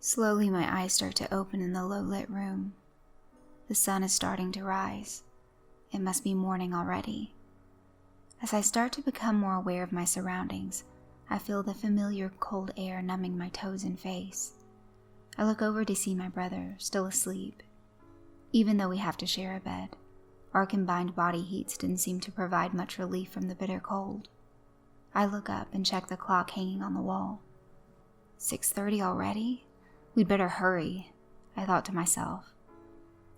Slowly my eyes start to open in the low-lit room. The sun is starting to rise. It must be morning already. As I start to become more aware of my surroundings, I feel the familiar cold air numbing my toes and face. I look over to see my brother, still asleep. Even though we have to share a bed, our combined body heats didn't seem to provide much relief from the bitter cold. I look up and check the clock hanging on the wall. 6:30 already? We'd better hurry, I thought to myself.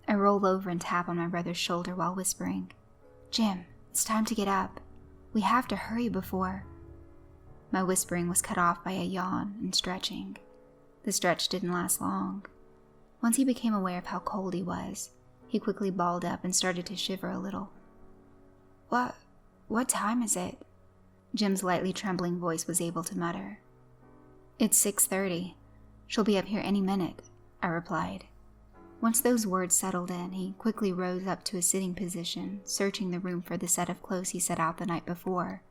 I roll over and tap on my brother's shoulder while whispering, "Jim, it's time to get up. We have to hurry before..." My whispering was cut off by a yawn and stretching. The stretch didn't last long. Once he became aware of how cold he was, he quickly balled up and started to shiver a little. What time is it?" Jim's lightly trembling voice was able to mutter. "It's 6:30. She'll be up here any minute," I replied. Once those words settled in, he quickly rose up to a sitting position, searching the room for the set of clothes he set out the night before.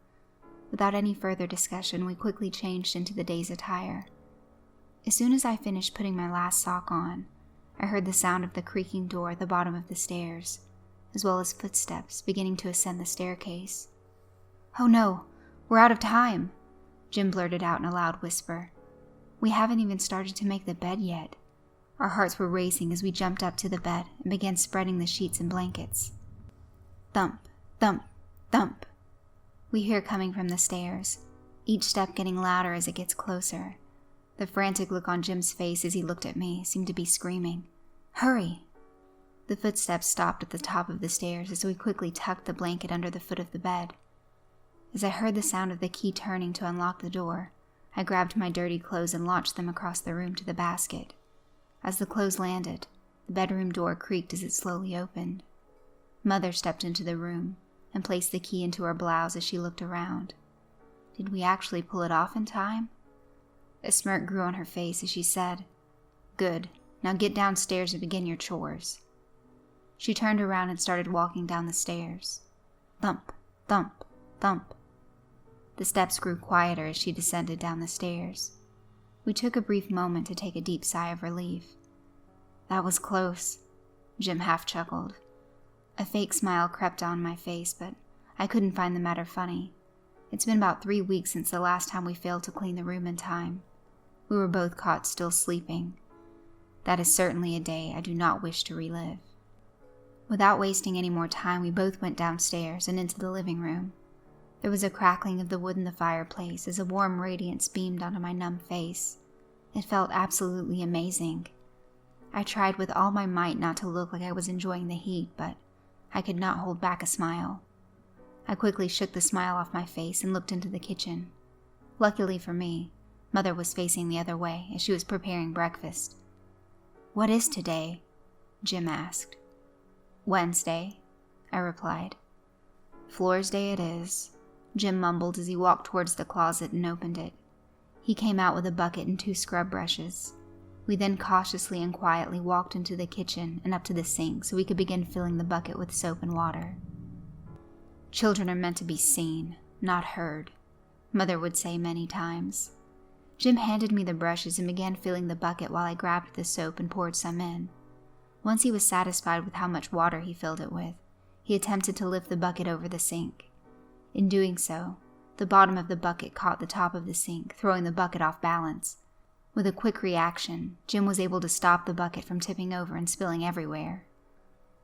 Without any further discussion, we quickly changed into the day's attire. As soon as I finished putting my last sock on, I heard the sound of the creaking door at the bottom of the stairs, as well as footsteps beginning to ascend the staircase. "Oh no, we're out of time," Jim blurted out in a loud whisper. "We haven't even started to make the bed yet." Our hearts were racing as we jumped up to the bed and began spreading the sheets and blankets. Thump, thump, thump. We hear coming from the stairs, each step getting louder as it gets closer. The frantic look on Jim's face as he looked at me seemed to be screaming, "Hurry!" The footsteps stopped at the top of the stairs as we quickly tucked the blanket under the foot of the bed. As I heard the sound of the key turning to unlock the door, I grabbed my dirty clothes and launched them across the room to the basket. As the clothes landed, the bedroom door creaked as it slowly opened. Mother stepped into the room and placed the key into her blouse as she looked around. Did we actually pull it off in time? A smirk grew on her face as she said, "Good, now get downstairs and begin your chores." She turned around and started walking down the stairs. Thump, thump, thump. The steps grew quieter as she descended down the stairs. We took a brief moment to take a deep sigh of relief. "That was close," Jim half chuckled. A fake smile crept on my face, but I couldn't find the matter funny. It's been about 3 weeks since the last time we failed to clean the room in time. We were both caught still sleeping. That is certainly a day I do not wish to relive. Without wasting any more time, we both went downstairs and into the living room. There was a crackling of the wood in the fireplace as a warm radiance beamed onto my numb face. It felt absolutely amazing. I tried with all my might not to look like I was enjoying the heat, but I could not hold back a smile. I quickly shook the smile off my face and looked into the kitchen. Luckily for me, Mother was facing the other way as she was preparing breakfast. "What is today?" Jim asked. "Wednesday," I replied. "Floor's Day it is," Jim mumbled as he walked towards the closet and opened it. He came out with a bucket and 2 scrub brushes. We then cautiously and quietly walked into the kitchen and up to the sink so we could begin filling the bucket with soap and water. "Children are meant to be seen, not heard," Mother would say many times. Jim handed me the brushes and began filling the bucket while I grabbed the soap and poured some in. Once he was satisfied with how much water he filled it with, he attempted to lift the bucket over the sink. In doing so, the bottom of the bucket caught the top of the sink, throwing the bucket off balance. With a quick reaction, Jim was able to stop the bucket from tipping over and spilling everywhere.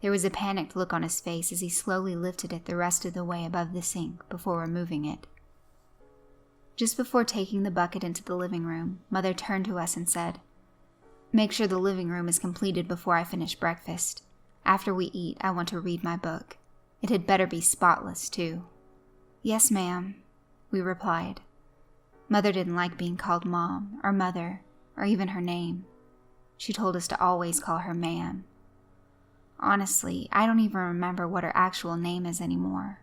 There was a panicked look on his face as he slowly lifted it the rest of the way above the sink before removing it. Just before taking the bucket into the living room, Mother turned to us and said, "Make sure the living room is completed before I finish breakfast. After we eat, I want to read my book. It had better be spotless, too." "Yes, ma'am," we replied. Mother didn't like being called Mom or Mother or even her name. She told us to always call her Ma'am. Honestly, I don't even remember what her actual name is anymore.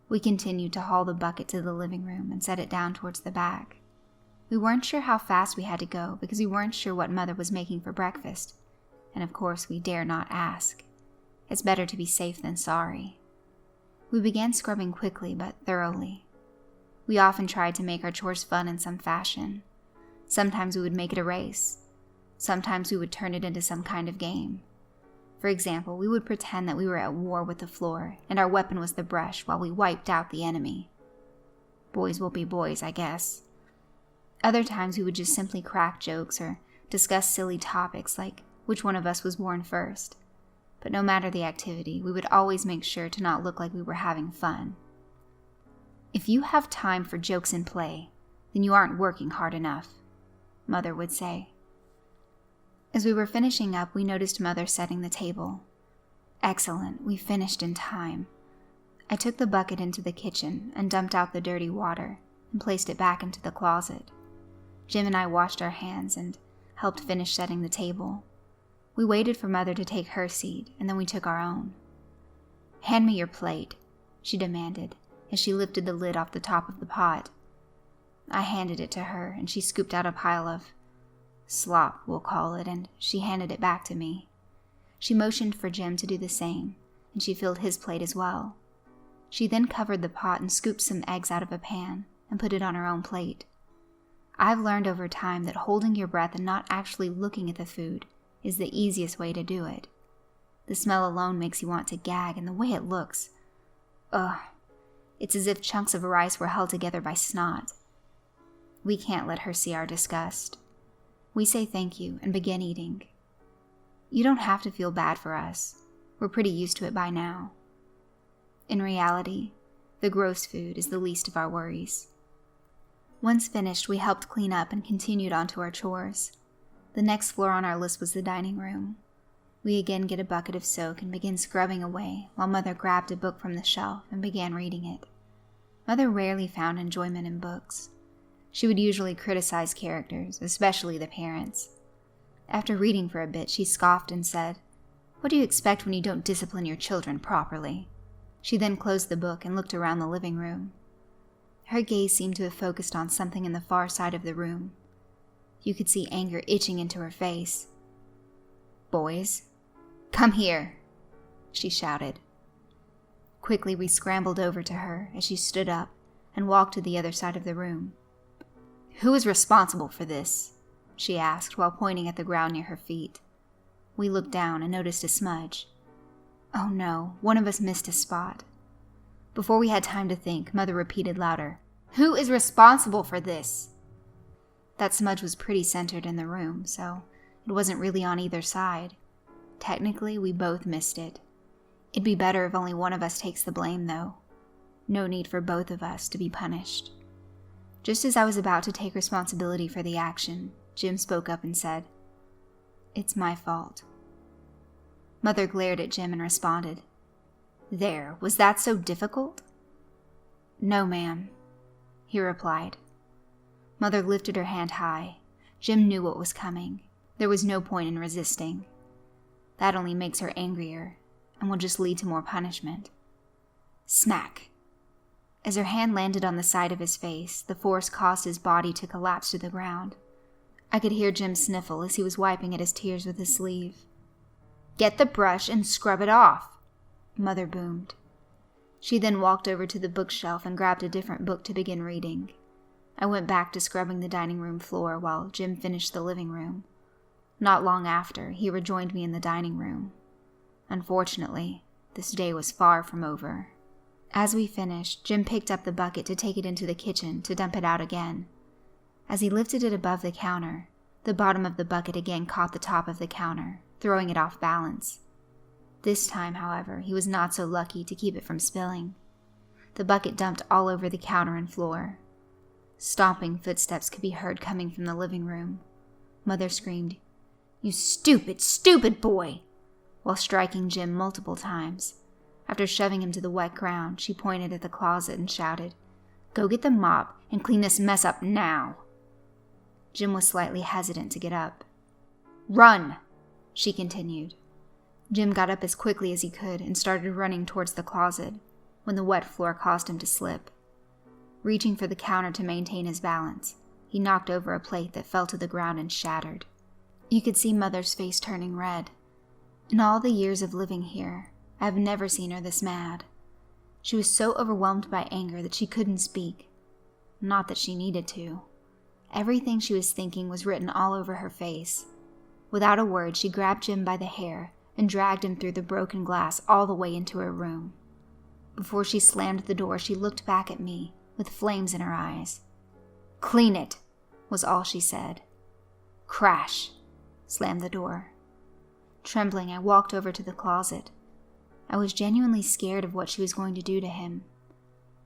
We continued to haul the bucket to the living room and set it down towards the back. We weren't sure how fast we had to go because we weren't sure what Mother was making for breakfast, and of course we dare not ask. It's better to be safe than sorry. We began scrubbing quickly but thoroughly. We often tried to make our chores fun in some fashion. Sometimes we would make it a race. Sometimes we would turn it into some kind of game. For example, we would pretend that we were at war with the floor and our weapon was the brush while we wiped out the enemy. Boys will be boys, I guess. Other times we would just simply crack jokes or discuss silly topics like which one of us was born first. But no matter the activity, we would always make sure to not look like we were having fun. "If you have time for jokes and play, then you aren't working hard enough," Mother would say. As we were finishing up, we noticed Mother setting the table. Excellent, we finished in time. I took the bucket into the kitchen and dumped out the dirty water and placed it back into the closet. Jim and I washed our hands and helped finish setting the table. We waited for Mother to take her seat, and then we took our own. "Hand me your plate," she demanded as she lifted the lid off the top of the pot. I handed it to her, and she scooped out a pile of slop, we'll call it, and she handed it back to me. She motioned for Jim to do the same, and she filled his plate as well. She then covered the pot and scooped some eggs out of a pan and put it on her own plate. I've learned over time that holding your breath and not actually looking at the food is the easiest way to do it. The smell alone makes you want to gag, and the way it looks, ugh, it's as if chunks of rice were held together by snot. We can't let her see our disgust. We say thank you and begin eating. You don't have to feel bad for us. We're pretty used to it by now. In reality, the gross food is the least of our worries. Once finished, we helped clean up and continued on to our chores. The next floor on our list was the dining room. We again get a bucket of soak and begin scrubbing away while Mother grabbed a book from the shelf and began reading it. Mother rarely found enjoyment in books. She would usually criticize characters, especially the parents. After reading for a bit, she scoffed and said, "What do you expect when you don't discipline your children properly?" She then closed the book and looked around the living room. Her gaze seemed to have focused on something in the far side of the room. You could see anger itching into her face. "Boys, come here," she shouted. Quickly we scrambled over to her as she stood up and walked to the other side of the room. "Who is responsible for this?" she asked while pointing at the ground near her feet. We looked down and noticed a smudge. Oh no, one of us missed a spot. Before we had time to think, Mother repeated louder, "Who is responsible for this?" That smudge was pretty centered in the room, so it wasn't really on either side. Technically, we both missed it. It'd be better if only one of us takes the blame, though. No need for both of us to be punished. Just as I was about to take responsibility for the action, Jim spoke up and said, "It's my fault." Mother glared at Jim and responded, "There, was that so difficult?" "No, ma'am," he replied. Mother lifted her hand high. Jim knew what was coming. There was no point in resisting. That only makes her angrier and will just lead to more punishment. Smack! As her hand landed on the side of his face, the force caused his body to collapse to the ground. I could hear Jim sniffle as he was wiping at his tears with his sleeve. "Get the brush and scrub it off," Mother boomed. She then walked over to the bookshelf and grabbed a different book to begin reading. I went back to scrubbing the dining room floor while Jim finished the living room. Not long after, he rejoined me in the dining room. Unfortunately, this day was far from over. As we finished, Jim picked up the bucket to take it into the kitchen to dump it out again. As he lifted it above the counter, the bottom of the bucket again caught the top of the counter, throwing it off balance. This time, however, he was not so lucky to keep it from spilling. The bucket dumped all over the counter and floor. Stomping footsteps could be heard coming from the living room. Mother screamed, "You stupid, stupid boy!" while striking Jim multiple times. After shoving him to the wet ground, she pointed at the closet and shouted, "Go get the mop and clean this mess up now." Jim was slightly hesitant to get up. "Run!" she continued. Jim got up as quickly as he could and started running towards the closet when the wet floor caused him to slip. Reaching for the counter to maintain his balance, he knocked over a plate that fell to the ground and shattered. You could see Mother's face turning red. In all the years of living here, I have never seen her this mad. She was so overwhelmed by anger that she couldn't speak. Not that she needed to. Everything she was thinking was written all over her face. Without a word, she grabbed Jim by the hair and dragged him through the broken glass all the way into her room. Before she slammed the door, she looked back at me with flames in her eyes. "Clean it," was all she said. Crash, slammed the door. Trembling, I walked over to the closet. I was genuinely scared of what she was going to do to him.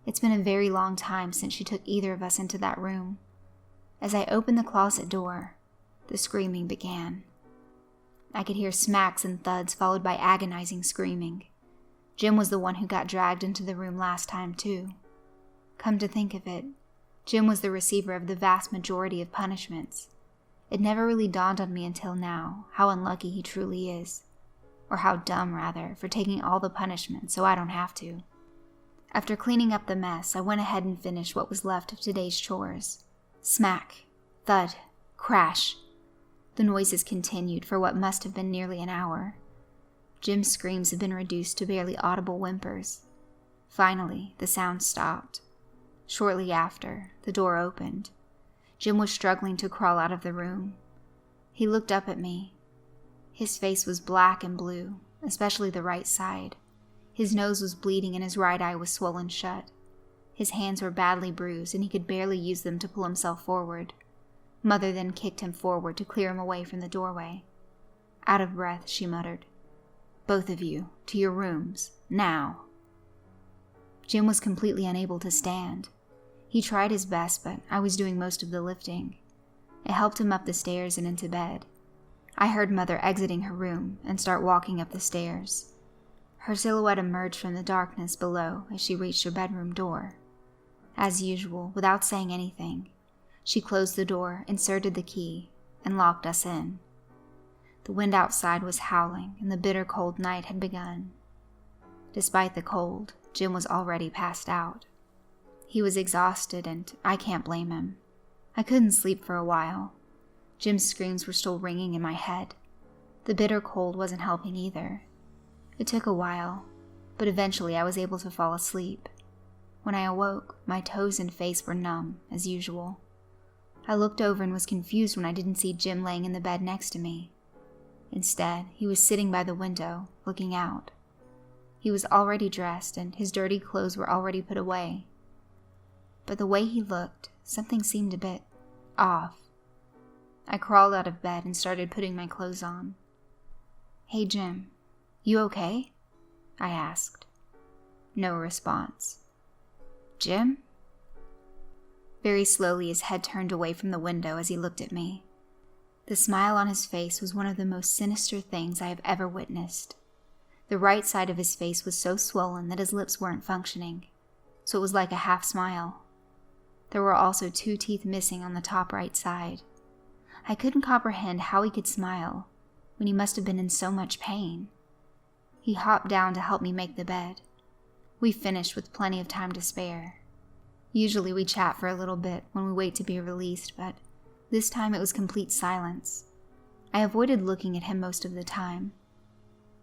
It's been a very long time since she took either of us into that room. As I opened the closet door, the screaming began. I could hear smacks and thuds followed by agonizing screaming. Jim was the one who got dragged into the room last time, too. Come to think of it, Jim was the receiver of the vast majority of punishments. It never really dawned on me until now how unlucky he truly is. Or how dumb, rather, for taking all the punishment so I don't have to. After cleaning up the mess, I went ahead and finished what was left of today's chores. Smack, thud, crash. The noises continued for what must have been nearly an hour. Jim's screams had been reduced to barely audible whimpers. Finally, the sound stopped. Shortly after, the door opened. Jim was struggling to crawl out of the room. He looked up at me. His face was black and blue, especially the right side. His nose was bleeding and his right eye was swollen shut. His hands were badly bruised and he could barely use them to pull himself forward. Mother then kicked him forward to clear him away from the doorway. Out of breath, she muttered, "Both of you, to your rooms, now." Jim was completely unable to stand. He tried his best, but I was doing most of the lifting. I helped him up the stairs and into bed. I heard Mother exiting her room and start walking up the stairs. Her silhouette emerged from the darkness below as she reached her bedroom door. As usual, without saying anything, she closed the door, inserted the key, and locked us in. The wind outside was howling and the bitter cold night had begun. Despite the cold, Jim was already passed out. He was exhausted and I can't blame him. I couldn't sleep for a while. Jim's screams were still ringing in my head. The bitter cold wasn't helping either. It took a while, but eventually I was able to fall asleep. When I awoke, my toes and face were numb, as usual. I looked over and was confused when I didn't see Jim laying in the bed next to me. Instead, he was sitting by the window, looking out. He was already dressed and his dirty clothes were already put away. But the way he looked, something seemed a bit off. I crawled out of bed and started putting my clothes on. "Hey, Jim, you okay?" I asked. No response. "Jim?" Very slowly his head turned away from the window as he looked at me. The smile on his face was one of the most sinister things I have ever witnessed. The right side of his face was so swollen that his lips weren't functioning, so it was like a half smile. There were also 2 teeth missing on the top right side. I couldn't comprehend how he could smile when he must have been in so much pain. He hopped down to help me make the bed. We finished with plenty of time to spare. Usually we chat for a little bit when we wait to be released, but this time it was complete silence. I avoided looking at him most of the time.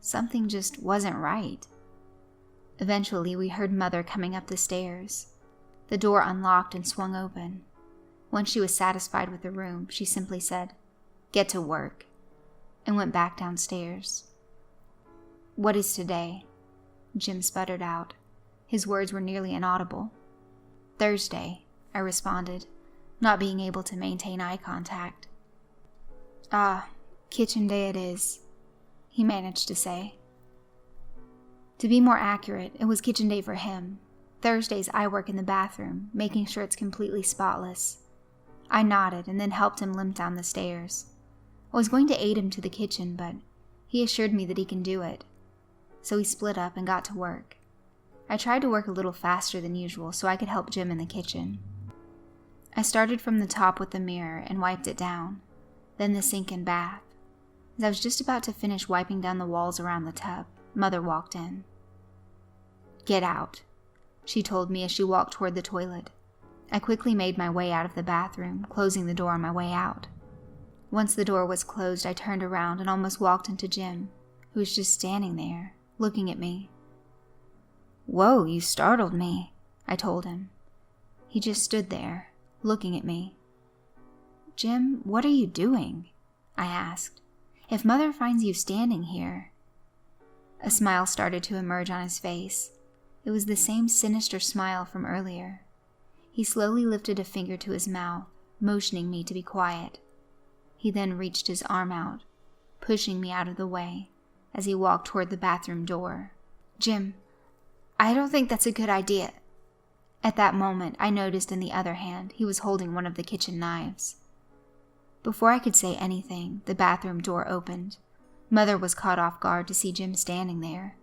Something just wasn't right. Eventually we heard Mother coming up the stairs. The door unlocked and swung open. Once she was satisfied with the room, she simply said, "Get to work," and went back downstairs. "What is today?" Jim sputtered out. His words were nearly inaudible. "Thursday," I responded, not being able to maintain eye contact. "Ah, kitchen day it is," he managed to say. To be more accurate, it was kitchen day for him. Thursdays I work in the bathroom, making sure it's completely spotless. I nodded and then helped him limp down the stairs. I was going to aid him to the kitchen, but he assured me that he can do it. So we split up and got to work. I tried to work a little faster than usual so I could help Jim in the kitchen. I started from the top with the mirror and wiped it down, then the sink and bath. As I was just about to finish wiping down the walls around the tub, Mother walked in. "Get out," she told me as she walked toward the toilet. I quickly made my way out of the bathroom, closing the door on my way out. Once the door was closed, I turned around and almost walked into Jim, who was just standing there, looking at me. "Whoa, you startled me," I told him. He just stood there, looking at me. "Jim, what are you doing?" I asked. If Mother finds you standing here." A smile started to emerge on his face. It was the same sinister smile from earlier. He slowly lifted a finger to his mouth, motioning me to be quiet. He then reached his arm out, pushing me out of the way as he walked toward the bathroom door. "Jim, I don't think that's a good idea." At that moment, I noticed in the other hand he was holding one of the kitchen knives. Before I could say anything, the bathroom door opened. Mother was caught off guard to see Jim standing there.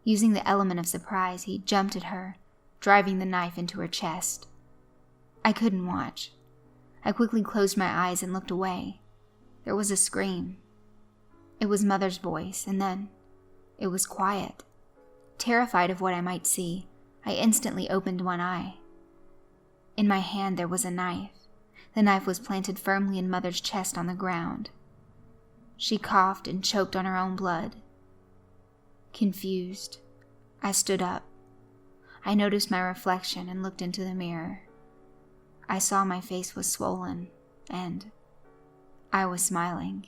Using the element of surprise, he jumped at her, driving the knife into her chest. I couldn't watch. I quickly closed my eyes and looked away. There was a scream. It was Mother's voice, and then it was quiet. Terrified of what I might see, I instantly opened one eye. In my hand there was a knife. The knife was planted firmly in Mother's chest on the ground. She coughed and choked on her own blood. Confused, I stood up. I noticed my reflection and looked into the mirror. I saw my face was swollen, and I was smiling.